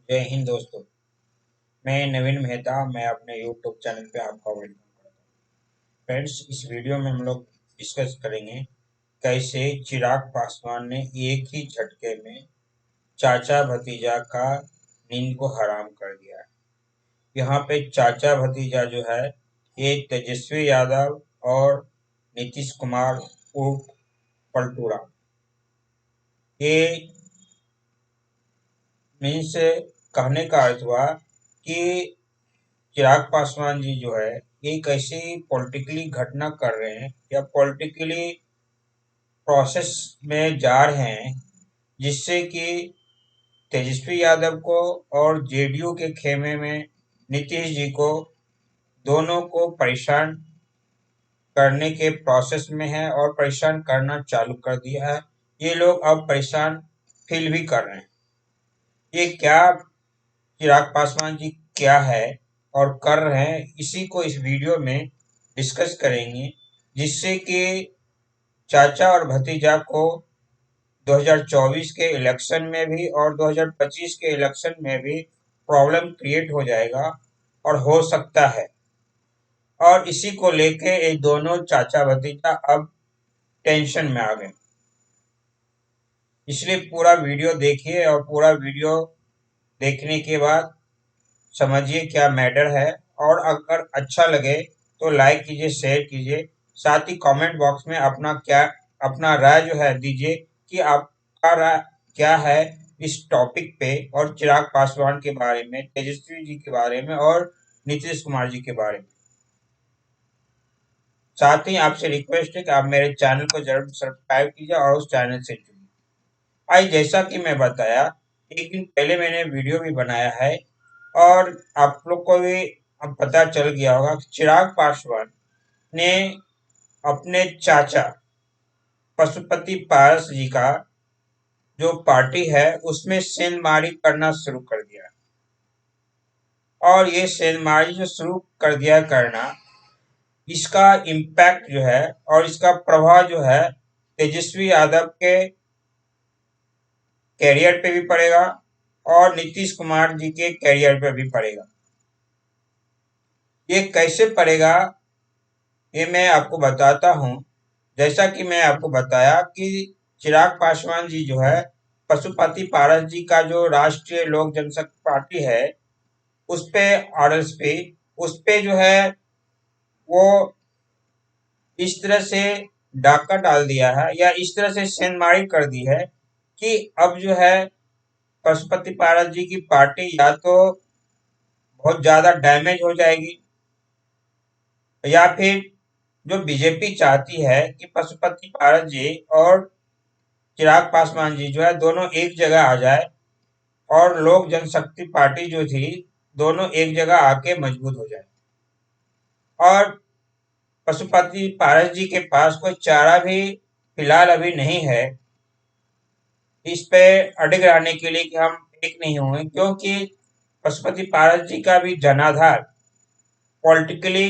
जय हिंद दोस्तों। मैं नवीन मेहता। मैं अपने यूट्यूब चैनल पे आपका वेलकम करता हूँ। फ्रेंड्स, इस वीडियो में हम लोग डिस्कस करेंगे कैसे चिराग पासवान ने एक ही झटके में चाचा भतीजा का नींद को हराम कर दिया है। यहाँ पे चाचा भतीजा जो है ये तेजस्वी यादव और नीतीश कुमार उर्फ पलटू राम। ये मीन्स कहने का अर्थ हुआ कि चिराग पासवान जी जो है ये एक ऐसी पॉलिटिकली घटना कर रहे हैं या पॉलिटिकली प्रोसेस में जा रहे हैं जिससे कि तेजस्वी यादव को और जेडीयू के खेमे में नीतीश जी को दोनों को परेशान करने के प्रोसेस में है और परेशान करना चालू कर दिया है। ये लोग अब परेशान फील भी कर रहे हैं। ये क्या चिराग पासवान जी क्या है और कर रहे हैं, इसी को इस वीडियो में डिस्कस करेंगे जिससे कि चाचा और भतीजा को 2024 के इलेक्शन में भी और 2025 के इलेक्शन में भी प्रॉब्लम क्रिएट हो जाएगा और हो सकता है। और इसी को लेके ये दोनों चाचा भतीजा अब टेंशन में आ गए। इसलिए पूरा वीडियो देखिए और पूरा वीडियो देखने के बाद समझिए क्या मैटर है। और अगर अच्छा लगे तो लाइक कीजिए, शेयर कीजिए, साथ ही कमेंट बॉक्स में अपना राय जो है दीजिए कि आपका राय क्या है इस टॉपिक पे और चिराग पासवान के बारे में, तेजस्वी जी के बारे में और नीतीश कुमार जी के बारे में। साथ ही आपसे रिक्वेस्ट है कि आप मेरे चैनल को जरूर सब्सक्राइब कीजिए और उस चैनल से जुड़िए। आज जैसा कि मैं बताया, एक दिन पहले मैंने वीडियो भी बनाया है और आप लोग को भी अब पता चल गया होगा कि चिराग पासवान ने अपने चाचा पशुपति पारस जी का जो पार्टी है उसमें सेंधमारी करना शुरू कर दिया। और ये सेंधमारी जो शुरू कर दिया करना, इसका इम्पैक्ट जो है और इसका प्रभाव जो है तेजस्वी यादव के कैरियर पे भी पड़ेगा और नीतीश कुमार जी के कैरियर पे भी पड़ेगा। ये कैसे पड़ेगा ये मैं आपको बताता हूँ। जैसा कि मैं आपको बताया कि चिराग पासवान जी जो है पशुपति पारस जी का जो राष्ट्रीय लोक जनशक्ति पार्टी है उस पे आरएसपी उस पे जो है वो इस तरह से डाका डाल दिया है या इस तरह से सेंधमारी कर दी है कि अब जो है पशुपति पारस जी की पार्टी या तो बहुत ज्यादा डैमेज हो जाएगी या फिर जो बीजेपी चाहती है कि पशुपति पारस जी और चिराग पासवान जी जो है दोनों एक जगह आ जाए और लोक जनशक्ति पार्टी जो थी दोनों एक जगह आके मजबूत हो जाए। और पशुपति पारस जी के पास कोई चारा भी फिलहाल अभी नहीं है इस पे अड़िग रहने के लिए कि हम एक नहीं हुए, क्योंकि पशुपति पारस जी का भी जनाधार पॉलिटिकली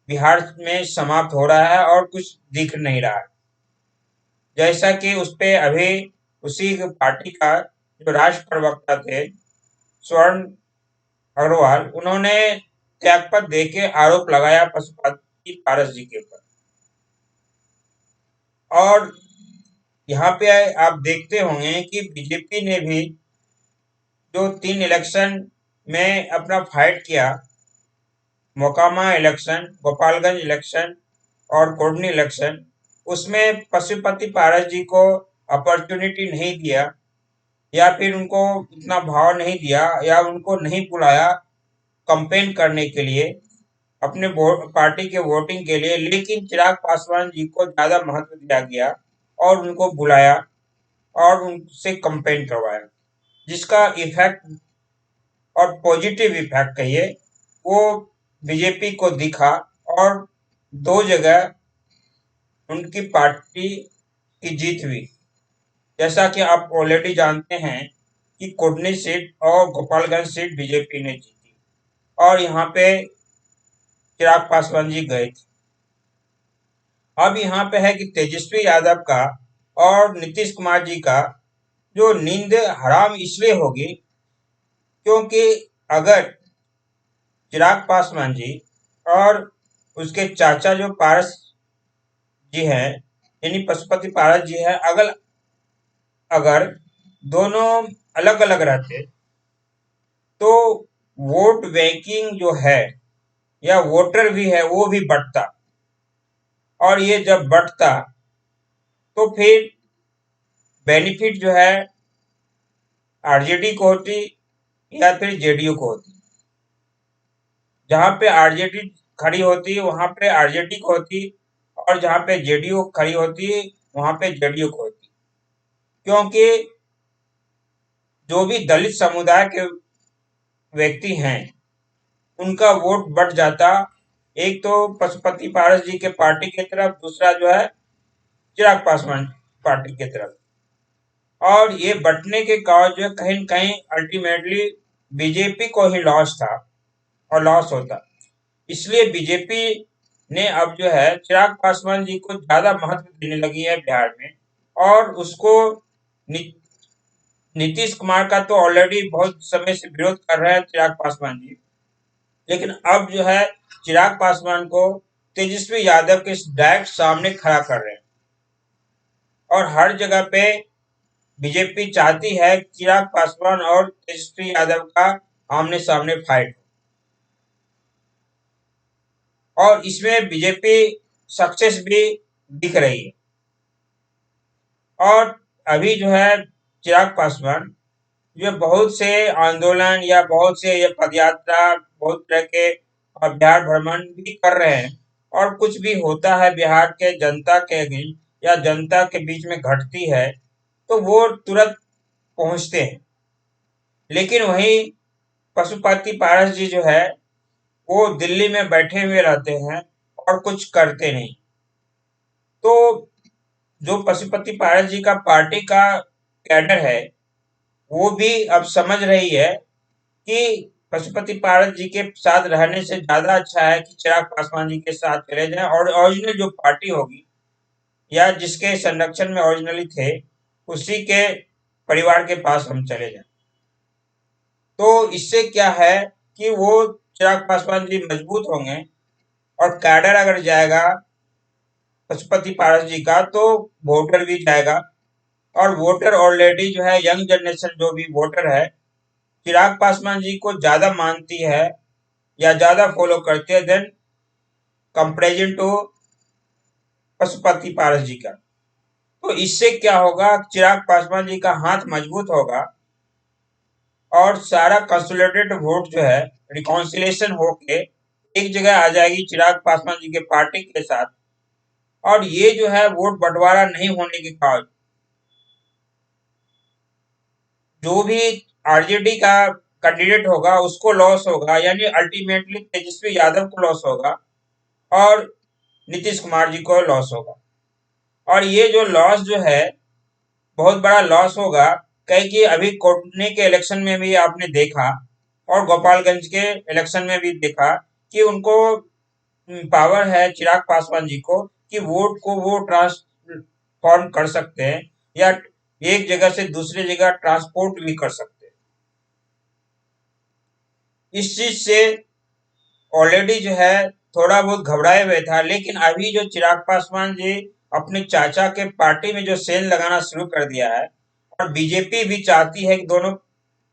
बिहार में समाप्त हो रहा है और कुछ दिख नहीं रहा है। जैसा कि उस पे अभी उसी पार्टी का जो राष्ट्र प्रवक्ता थे स्वर्ण अग्रवाल, उन्होंने त्यागपत्र देके आरोप लगाया पशुपति पारस जी के ऊपर। और यहाँ पे आप देखते होंगे कि बीजेपी ने भी जो 3 इलेक्शन में अपना फाइट किया, मोकामा इलेक्शन, गोपालगंज इलेक्शन और कोडनी इलेक्शन, उसमें पशुपति पारस जी को अपॉर्चुनिटी नहीं दिया या फिर उनको उतना भाव नहीं दिया या उनको नहीं बुलाया कंपेन करने के लिए अपने पार्टी के वोटिंग के लिए। लेकिन चिराग पासवान जी को ज्यादा महत्व दिया गया और उनको बुलाया और उनसे कंपेन करवाया, जिसका इफेक्ट और पॉजिटिव इफेक्ट कहिए वो बीजेपी को दिखा और 2 जगह उनकी पार्टी की जीत हुई। जैसा कि आप ऑलरेडी जानते हैं कि कोडनी सीट और गोपालगंज सीट बीजेपी ने जीती और यहाँ पे चिराग पासवान जी गए थे। अब यहाँ पे है कि तेजस्वी यादव का और नीतीश कुमार जी का जो नींद हराम इसलिए होगी क्योंकि अगर चिराग पासवान जी और उसके चाचा जो पारस जी हैं, यानी पशुपति पारस जी है, अगर अगर दोनों अलग अलग रहते तो वोट बैंकिंग जो है या वोटर भी है वो भी बढ़ता, और ये जब बढ़ता तो फिर बेनिफिट जो है आरजेडी को होती या फिर जेडीयू को होती। जहां पे आरजेडी खड़ी होती वहां पे आरजेडी को होती, और जहां पे जेडीयू खड़ी होती वहां पे जेडीयू को होती। क्योंकि जो भी दलित समुदाय के व्यक्ति हैं उनका वोट बढ़ जाता, एक तो पशुपति पारस जी के पार्टी की तरफ, दूसरा जो है चिराग पासवान पार्टी की तरफ। और ये बंटने के कारण जो है कहीं न कहीं अल्टीमेटली बीजेपी को ही लॉस था और लॉस होता। इसलिए बीजेपी ने अब जो है चिराग पासवान जी को ज्यादा महत्व देने लगी है बिहार में, और उसको नि, नीतीश कुमार का तो ऑलरेडी बहुत समय से विरोध कर रहे हैं चिराग पासवान जी, लेकिन अब जो है चिराग पासवान को तेजस्वी यादव के डायरेक्ट सामने खड़ा कर रहे हैं, और हर जगह पे बीजेपी चाहती है चिराग पासवान और तेजस्वी यादव का आमने सामने फाइट, और इसमें बीजेपी सक्सेस भी दिख रही है। और अभी जो है चिराग पासवान जो बहुत से आंदोलन या बहुत से ये पदयात्रा, बहुत तरह के बिहार भ्रमण भी कर रहे हैं, और कुछ भी होता है बिहार के जनता के अगेंस्ट या जनता के बीच में घटती है तो वो तुरंत पहुंचते हैं। लेकिन वहीं पशुपति पारस जी जो है वो दिल्ली में बैठे हुए रहते हैं और कुछ करते नहीं। तो जो पशुपति पारस जी का पार्टी का कैडर है वो भी अब समझ रही है कि पशुपति पारस जी के साथ रहने से ज्यादा अच्छा है कि चिराग पासवान जी के साथ चले जाएं, और ओरिजिनल जो पार्टी होगी या जिसके संरक्षण में ओरिजिनली थे उसी के परिवार के पास हम चले जाएं। तो इससे क्या है कि वो चिराग पासवान जी मजबूत होंगे, और कैडर अगर जाएगा पशुपति पारस जी का तो वोटर भी जाएगा, और वोटर ऑलरेडी जो है यंग जनरेशन जो भी वोटर है चिराग पासवान जी को ज्यादा मानती है या ज्यादा फॉलो करती है देन कंपेरिजन टू पशुपति पारस जी का। तो इससे क्या होगा, चिराग पासवान जी का हाथ मजबूत होगा, और सारा कंसोलिडेटेड वोट जो है रिकॉन्सिलेशन होके एक जगह आ जाएगी चिराग पासवान जी के पार्टी के साथ। और ये जो है वोट बंटवारा नहीं होने के कारण जो भी आरजेडी का कैंडिडेट होगा उसको लॉस होगा, यानी अल्टीमेटली तेजस्वी यादव को लॉस होगा और नीतीश कुमार जी को लॉस होगा। और ये जो लॉस जो है बहुत बड़ा लॉस होगा, कहीं कि अभी कोटनी के इलेक्शन में भी आपने देखा और गोपालगंज के इलेक्शन में भी देखा कि उनको पावर है चिराग पासवान जी को कि वोट को वो ट्रांसफॉर्म कर सकते हैं या एक जगह से दूसरी जगह ट्रांसपोर्ट भी कर सकते हैं। इस चीज से ऑलरेडी जो है थोड़ा बहुत घबराए हुए था, लेकिन अभी जो चिराग पासवान जी अपने चाचा के पार्टी में जो सेल लगाना शुरू कर दिया है, और बीजेपी भी चाहती है कि दोनों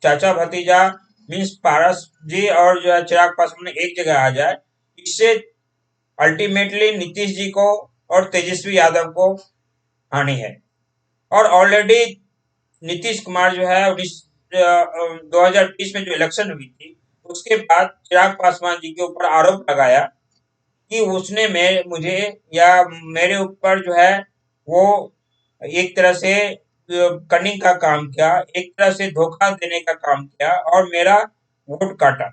चाचा भतीजा मीन्स पारस जी और जो है चिराग पासवान एक जगह आ जाए, इससे अल्टीमेटली नीतीश जी को और तेजस्वी यादव को हानि है। और ऑलरेडी नीतीश कुमार जो है 2020 में जो इलेक्शन हुई थी उसके बाद चिराग पासवान जी के ऊपर आरोप लगाया कि उसने मुझे या मेरे ऊपर जो है वो एक तरह से कनिंग का काम किया, एक तरह से धोखा देने का काम किया और मेरा वोट काटा,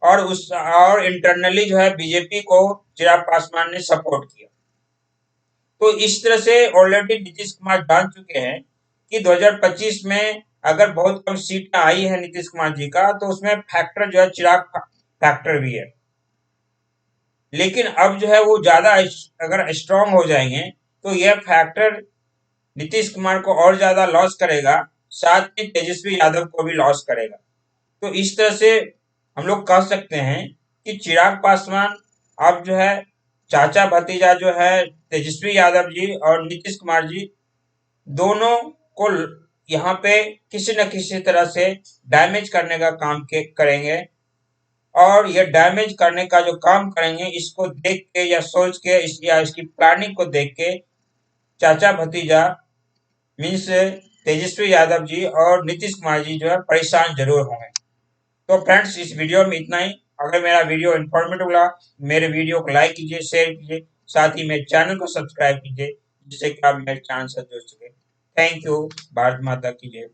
और इंटरनली जो है बीजेपी को चिराग पासवान ने सपोर्ट किया। तो इस तरह से ऑलरेडी नीतीश कुमार जान चुके हैं कि 2025 में अगर बहुत कम सीटें आई है नीतीश कुमार जी का तो उसमें फैक्टर जो है चिराग फैक्टर भी है। लेकिन अब जो है वो ज्यादा अगर स्ट्रांग हो जाएंगे तो यह फैक्टर नीतीश कुमार को और ज्यादा लॉस करेगा, साथ ही तेजस्वी यादव को भी लॉस करेगा। तो इस तरह से हम लोग कह सकते हैं कि चिराग पासवान अब जो है चाचा भतीजा जो है तेजस्वी यादव जी और नीतीश कुमार जी दोनों को यहाँ पे किसी न किसी तरह से डैमेज करने का काम करेंगे। और ये डैमेज करने का जो काम करेंगे इसको देख के या सोच के या इसकी प्लानिंग को देख के चाचा भतीजा मीन्स तेजस्वी यादव जी और नीतीश कुमार जी जो है परेशान जरूर होंगे। तो फ्रेंड्स इस वीडियो में इतना ही। अगर मेरा वीडियो इन्फॉर्मेटिव लगा मेरे वीडियो को लाइक कीजिए, शेयर कीजिए, साथ ही मेरे चैनल को सब्सक्राइब कीजिए जिससे कि आप मेरे चैनल से जुड़ सके। Thank you. भारत माता की जय।